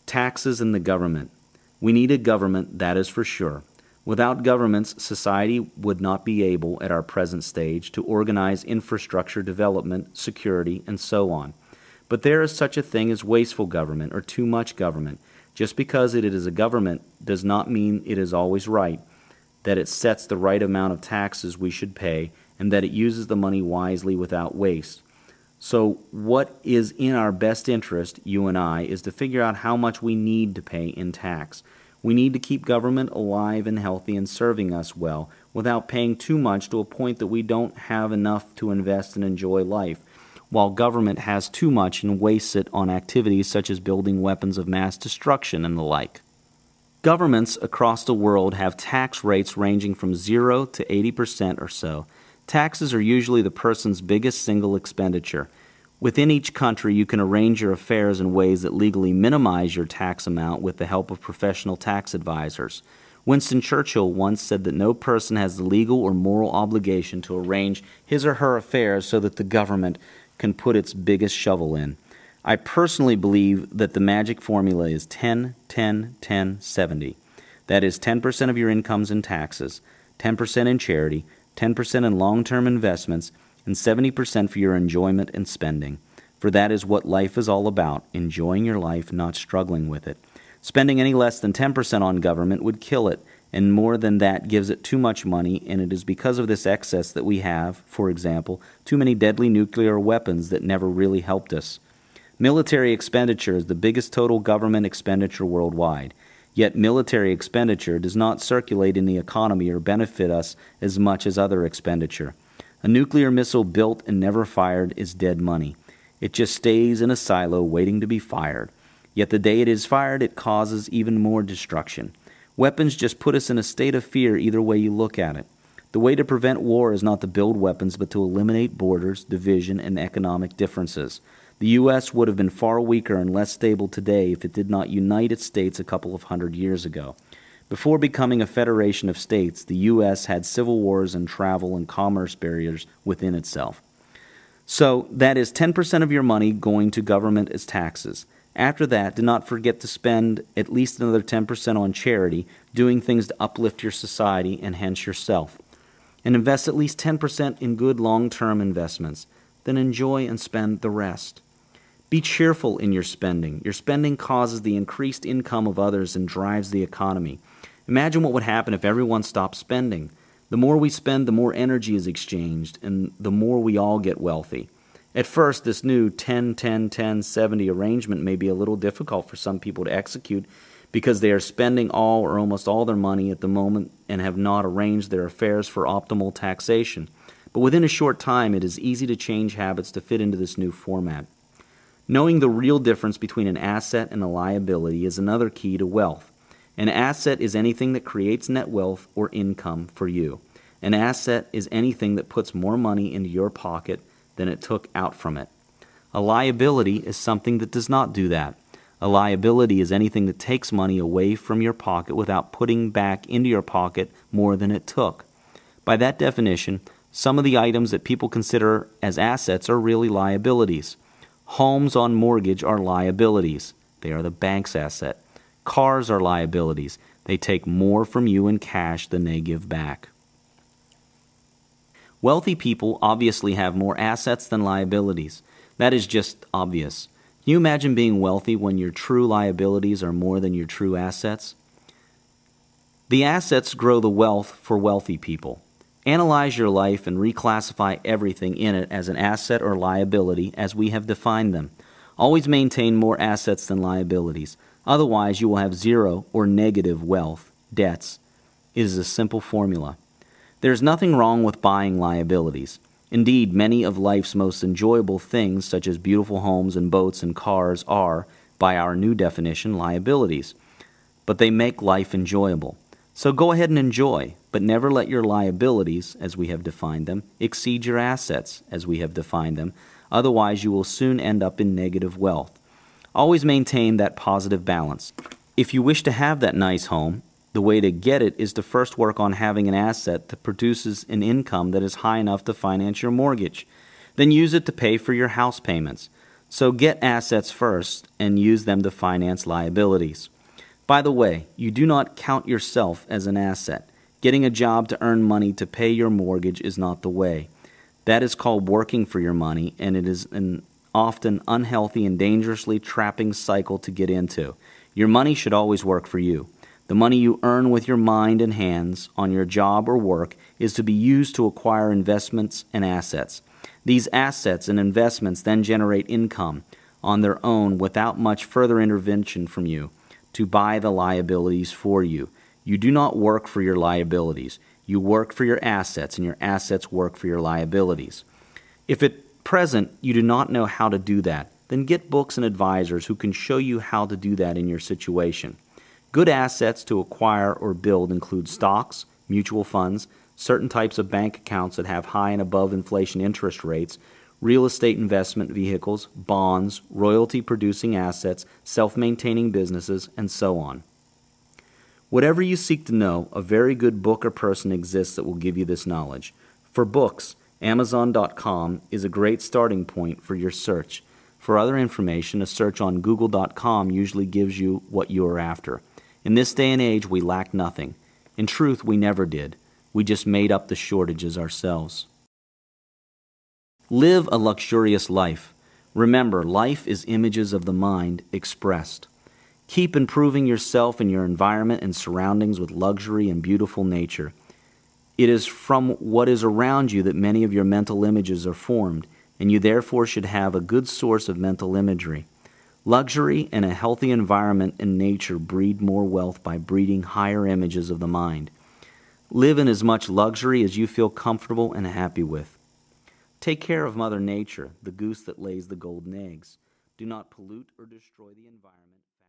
Taxes and the government. We need a government, that is for sure. Without governments, society would not be able, at our present stage, to organize infrastructure development, security, and so on. But there is such a thing as wasteful government or too much government. Just because it is a government does not mean it is always right, that it sets the right amount of taxes we should pay, and that it uses the money wisely without waste. So what is in our best interest, you and I, is to figure out how much we need to pay in tax. We need to keep government alive and healthy and serving us well without paying too much to a point that we don't have enough to invest and enjoy life, while government has too much and wastes it on activities such as building weapons of mass destruction and the like. Governments across the world have tax rates ranging from 0 to 80% or so. Taxes are usually the person's biggest single expenditure. Within each country, you can arrange your affairs in ways that legally minimize your tax amount with the help of professional tax advisors. Winston Churchill once said that no person has the legal or moral obligation to arrange his or her affairs so that the government can put its biggest shovel in. I personally believe that the magic formula is 10, 10, 10, 70. That is 10% of your incomes in taxes, 10% in charity, 10% in long-term investments, and 70% for your enjoyment and spending. For that is what life is all about, enjoying your life, not struggling with it. Spending any less than 10% on government would kill it, and more than that gives it too much money, and it is because of this excess that we have, for example, too many deadly nuclear weapons that never really helped us. Military expenditure is the biggest total government expenditure worldwide. Yet military expenditure does not circulate in the economy or benefit us as much as other expenditure. A nuclear missile built and never fired is dead money. It just stays in a silo waiting to be fired. Yet the day it is fired, it causes even more destruction. Weapons just put us in a state of fear either way you look at it. The way to prevent war is not to build weapons, but to eliminate borders, division, and economic differences. The U.S. would have been far weaker and less stable today if it did not unite its states a couple of hundred years ago. Before becoming a federation of states, the U.S. had civil wars and travel and commerce barriers within itself. So that is 10% of your money going to government as taxes. After that, do not forget to spend at least another 10% on charity, doing things to uplift your society and hence yourself. And invest at least 10% in good long-term investments. Then enjoy and spend the rest. Be cheerful in your spending. Your spending causes the increased income of others and drives the economy. Imagine what would happen if everyone stopped spending. The more we spend, the more energy is exchanged, and the more we all get wealthy. At first, this new 10, 10, 10, 70 arrangement may be a little difficult for some people to execute because they are spending all or almost all their money at the moment and have not arranged their affairs for optimal taxation. But within a short time, it is easy to change habits to fit into this new format. Knowing the real difference between an asset and a liability is another key to wealth. An asset is anything that creates net wealth or income for you. An asset is anything that puts more money into your pocket than it took out from it. A liability is something that does not do that. A liability is anything that takes money away from your pocket without putting back into your pocket more than it took. By that definition, some of the items that people consider as assets are really liabilities. Homes on mortgage are liabilities. They are the bank's asset. Cars are liabilities. They take more from you in cash than they give back. Wealthy people obviously have more assets than liabilities. That is just obvious. Can you imagine being wealthy when your true liabilities are more than your true assets? The assets grow the wealth for wealthy people. Analyze your life and reclassify everything in it as an asset or liability as we have defined them. Always maintain more assets than liabilities. Otherwise, you will have zero or negative wealth, debts. It is a simple formula. There is nothing wrong with buying liabilities. Indeed, many of life's most enjoyable things, such as beautiful homes and boats and cars, are, by our new definition, liabilities. But they make life enjoyable. So go ahead and enjoy, but never let your liabilities, as we have defined them, exceed your assets, as we have defined them. Otherwise, you will soon end up in negative wealth. Always maintain that positive balance. If you wish to have that nice home, the way to get it is to first work on having an asset that produces an income that is high enough to finance your mortgage. Then use it to pay for your house payments. So get assets first and use them to finance liabilities. By the way, you do not count yourself as an asset. Getting a job to earn money to pay your mortgage is not the way. That is called working for your money, and it is an often unhealthy and dangerously trapping cycle to get into. Your money should always work for you. The money you earn with your mind and hands on your job or work is to be used to acquire investments and assets. These assets and investments then generate income on their own without much further intervention from you to buy the liabilities for you. You do not work for your liabilities. You work for your assets, and your assets work for your liabilities. If at present you do not know how to do that, then get books and advisors who can show you how to do that in your situation. Good assets to acquire or build include stocks, mutual funds, certain types of bank accounts that have high and above inflation interest rates, real estate investment vehicles, bonds, royalty-producing assets, self-maintaining businesses, and so on. Whatever you seek to know, a very good book or person exists that will give you this knowledge. For books, Amazon.com is a great starting point for your search. For other information, a search on Google.com usually gives you what you are after. In this day and age, we lack nothing. In truth, we never did. We just made up the shortages ourselves. Live a luxurious life. Remember, life is images of the mind expressed. Keep improving yourself and your environment and surroundings with luxury and beautiful nature. It is from what is around you that many of your mental images are formed, and you therefore should have a good source of mental imagery. Luxury and a healthy environment and nature breed more wealth by breeding higher images of the mind. Live in as much luxury as you feel comfortable and happy with. Take care of Mother Nature, the goose that lays the golden eggs. Do not pollute or destroy the environment.